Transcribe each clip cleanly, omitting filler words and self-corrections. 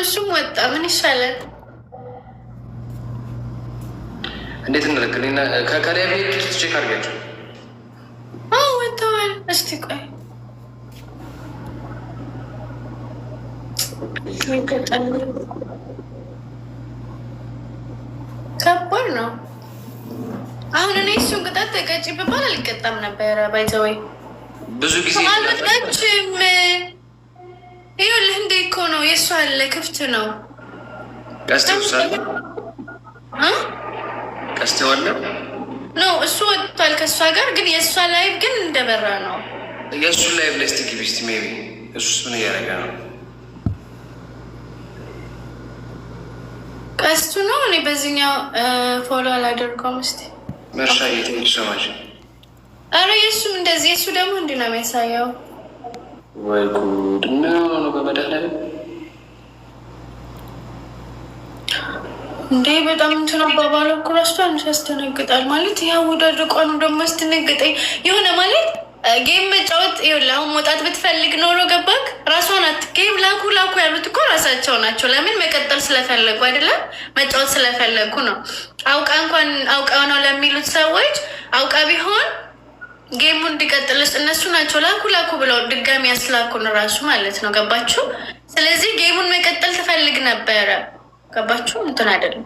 እሱም ወጣ። ምን ይሻላል? እንዴት እንልክልኝ? ከላይ ቤት ቼክ አድርጋቸው። ወጥተዋል። እስቲ ቆይ ከባድ ነው። አሁን እኔ እሱን ቅጣት ተቀጭ ብባል አልቀጣም ነበረ። ባይዘወይ ብዙ ጊዜ አልወጣችም። ይኸውልህ እንደ እኮ ነው የእሱ አለ ክፍት ነው። ቀስተዋለ ነው እሱ ወጥቷል ከእሷ ጋር ግን የእሷ ላይቭ ግን እንደበራ ነው። የእሱን ላይቭ ላይ እስቲ ግቢ እስቲ ሜይ ቢ እሱስ ምን እያደረገ ነው? ቀስቱ ነው። እኔ በዚህኛው ፎሎ አላደርገውም። እስቲ መርሻ ሰማች። አረ የእሱም እንደዚህ የእሱ ደግሞ እንዲህ ነው የሚያሳየው። ወይ ጉድ! ምን ሆኖ ነው በመድኃኒዓለም እንዴ! በጣም እንትን አባባለ እኮ እራሱ አንቺ ያስደነግጣል። ማለት ያው ወዳድቋ ነው ደግሞ ያስደነግጠኝ የሆነ ማለት ጌም መጫወት ይኸውልህ፣ አሁን መውጣት ብትፈልግ ኖሮ ገባክ ራሷን ጌም ላኩ ያሉት እኮ ራሳቸው ናቸው። ለምን መቀጠል ስለፈለጉ አይደለም መጫወት ስለፈለጉ ነው። አውቃ ነው ለሚሉት ሰዎች አውቃ ቢሆን ጌሙ እንዲቀጥልስ እነሱ ናቸው ላኩ ብለው ድጋሚ ያስላኩን ራሱ ማለት ነው። ገባችሁ? ስለዚህ ጌሙን መቀጠል ትፈልግ ነበረ። ገባችሁ? እንትን አይደለም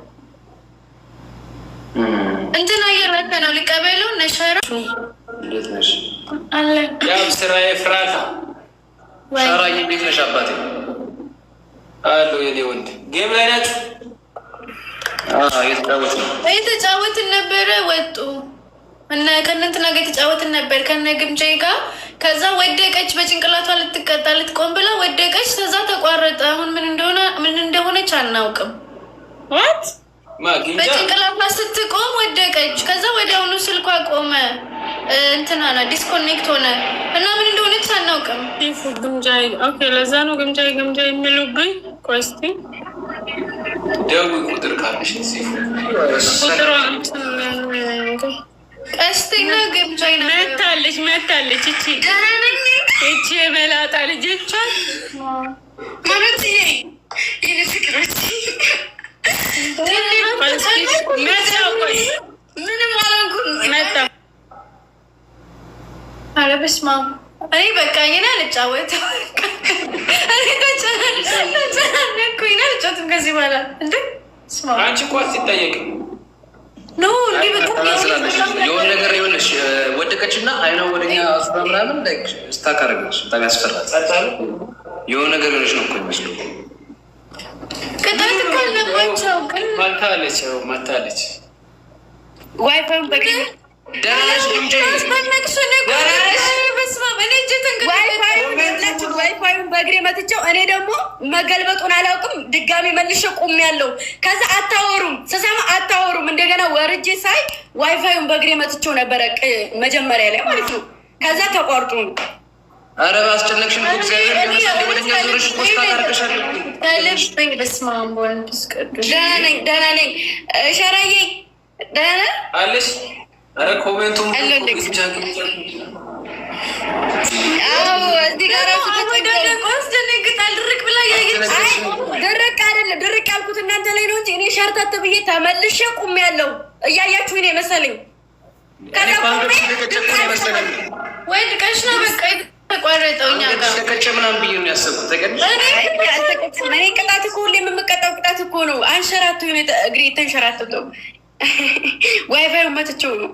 እንትን አየረከ ነው ሊቀበለው ነሸራ እንዴት ነሽ? አለ ያው ስራዬ ፍራታ ሻራዬ ቤት ነሽ? አባቴ አሎ የኔ ወንድ ጌም ላይ ናችሁ? የተጫወትን ነበረ። ወጡ እና ከእነንትና ጋር የተጫወትን ነበር ከነ ግምጃዬ ጋር። ከዛ ወደቀች፣ በጭንቅላቷ ልትቀጣ ልትቆም ብላ ወደቀች። ከዛ ተቋረጠ። አሁን ምን እንደሆነች አናውቅም። ዋት በጭንቅላቷ ስትቆም ወደቀች። ከዛ ወዲያውኑ ስልኳ ቆመ። እንትና ና ዲስኮኔክት ሆነ እና ምን እንደሆነች አናውቅም። ግምጃዬ ኦኬ። ለዛ ነው ግምጃዬ የሚሉብኝ። ቆይ እስኪ ደውይ ቁጥር ካለሽ ቁጥሯ ቀስተኛ ግምጃዬ መታለች። እቺ የመላጣ ልጆቿ ማለት ምንም አላልኩም። ኧረ በስመ አብ እኔ በቃ ይሄን አልጫወትም። ተጨናነኩኝ አልጫወትም ከዚህ በኋላ እንደ አንቺ እኮ አትጠየቅም። ኖ እንዲህ በጣም የሆነ ነገር የሆነች ወደቀች እና አይኗ ወደኛ ሱራ ምናምን ስታካረገች በጣም ያስፈራል። የሆነ ነገር የሆነች ነው እኮ ይመስሉ ቅጣት እኮ አለባቸው ግን መታለች ዋይፋዩን በግሬ ዋይፋዩን በእግሬ መትቼው እኔ ደግሞ መገልበጡን አላውቅም። ድጋሚ መልሼ ቁሜያለሁ። ከዛ አታወሩም ስሰማ አታወሩም። እንደገና ወርጄ ሳይ ዋይፋዩን በእግሬ መትቼው ነበረ መጀመሪያ ላይ ማለት ነው። ከዛ ተቋርጡ ነው። ኧረ ባስጨነቅሽን ወደኛ ዞርሽ ኮስታ ታርገሻል። ደህና ነኝ ሸራዬ ደህና ነህ አለሽ? ኧረ ኮሜንቱም ድርቅ አይደለም። ድርቅ ያልኩት እናንተ ላይ ነው እንጂ እኔ ሸርተት ብዬ ተመልሼ ቁሜያለሁ። እያያችሁ እኔ መሰለኝ ወይ ድቀሽ ነው በቃ ተቋረጠው። እኛ ጋር ምናምን ብዬ ነው ያሰብኩት። እኔ ቅጣት እኮ ሁሌ የምቀጣው ቅጣት እኮ ነው። አንሸራቶ እግሬ የተንሸራተተው ዋይፋዩ መትቼው ነው።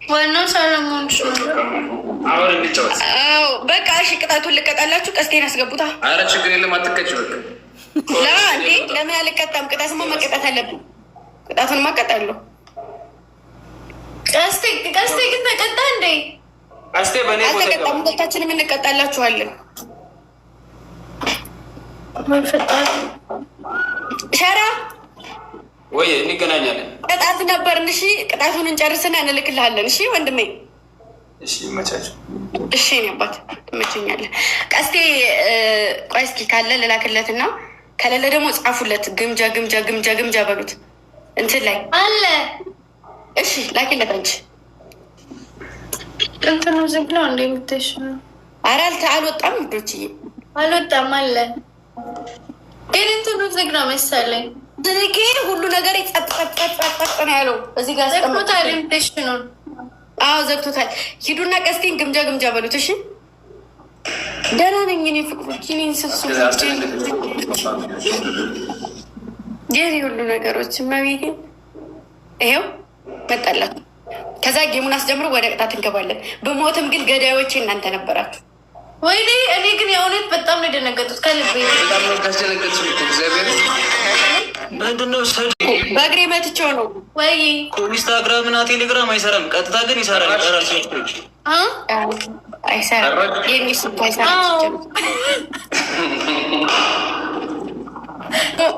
ዋናው ሰለሞን አሁን እንጫወት። በቃ እሺ፣ ቅጣቱን ልቀጣላችሁ። ቀስቴን አስገቡታ። አረ ችግር የለም አትቀጭ። በቃ እንዴ ለምን አልቀጣም? ቅጣትማ መቀጣት አለብን። ቅጣቱንማ እቀጣለሁ። ቀስቴ ግን ተቀጣ እንዴ? ቀስቴ በእኔ አልተቀጣም። ሁለታችንም እንቀጣላችኋለን። ሸራ ወይ እንገናኛለን። ቅጣት ነበርን። እሺ ቅጣቱን እንጨርስና እንልክልሃለን። እሺ ወንድሜ። እሺ ይመቻችሁ። እሺ እኔ አባት ትመቸኛለህ። ቀስቴ ቆይ እስኪ ካለ ልላክለትና ከሌለ ደግሞ ጻፉለት። ግምጃ በሉት እንትን ላይ አለ። እሺ ላኪለት አንቺ። እንትኑ ዝግ ነው እንደ ምትሽ? ኧረ አልወጣም። ውዶችዬ አልወጣም አለ። ግን እንትኑ ዝግ ነው መሰለኝ። ድርጌ ሁሉ ነገር ጸጥ ነው ያለው። እዚህ ጋር ዘግቶታል። ኢንፌክሽኑን ዘግቶታል። ሂዱና ቀስቴን ግምጃ በሉት። እሺ ደህና ነኝ እኔ ፍቅሮች፣ እኔን ስብሱ ይህ ሁሉ ነገሮች መቤቴ ይሄው መጣላት። ከዛ ጌሙን አስጀምሮ ወደ ቅጣት እንገባለን። በሞትም ግን ገዳዮቼ እናንተ ነበራችሁ። ወይኔ እኔ ግን የእውነት በጣም ነው የደነገጡት። ከልቤ በጣም ነው ካስደነገጥሽ። እግዚአብሔር ምንድነው በእግሬ መትቼው ነው ወይ ኢንስታግራም እና ቴሌግራም አይሰራም። ቀጥታ ግን ይሰራል። አይሰራም።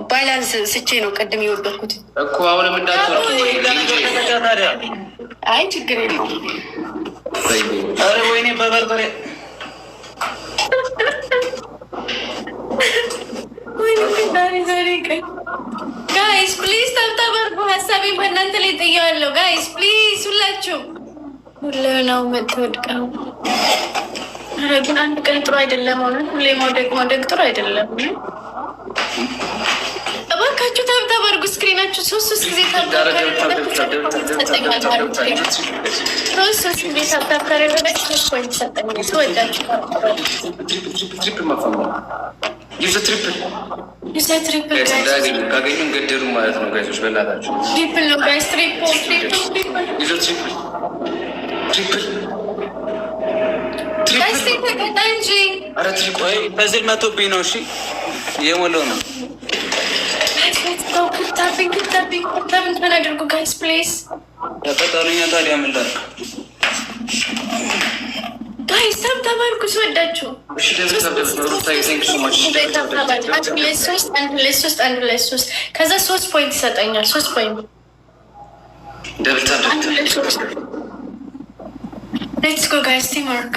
ባላንስ ስቼ ነው ቅድም የወደኩት እኮ። አሁንም አይ ችግር የለውም። ኧረ ወይኔ በበርበሬ ጋይስ ፕሊዝ ተብታበርጉ። ሀሳቤ በእናንተ ላይ ጥያለሁ። ጋይስ ፕሊዝ ሁላችሁ ሁሉ ነው የምትወድቀው። ኧረ ግን አንድ ቀን ጥሩ አይደለም። ሆነ ሁሌ መውደቅ ጥሩ አይደለም። እባካችሁ ተብታበርጉ። ስክሪናችሁ ሶስት ጊዜ ካገኙን ገደሉ ማለት ነው። ጋይሶች በእናታችሁ ትሪፕል ነው ጋይስ። ተቀጣ እንጂ በዚህ መቶብኝ ነው። እሺ የሞላው ነው። ለምን ተናደርጉ ጋይስ ፕሊዝ። ያቀጣሉኛ ታዲያ ምን ላድርግ? ጋይስ ተባልኩ ስወዳችሁ። ሶስት ከዛ 3 ፖይንት ይሰጠኛል። 3 ፖይንት ሌትስ ጎ ጋይስ። ቲም ወርክ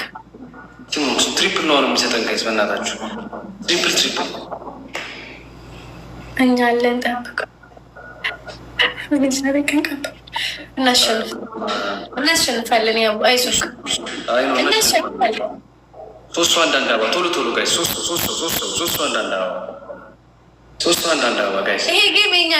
ትሪፕል ነው የሚሰጠን ጋይስ። በእናታችሁ ትሪፕል እኛ አለን። ጠብቀው እናሸንፋለን። ያው አይዞህ እናሸንፋለን። 3 አንዳንድ አበባ ቶሎ ጋይስ። 3 አንዳንድ አበባ ጋይስ። ይሄ ጌም የኛ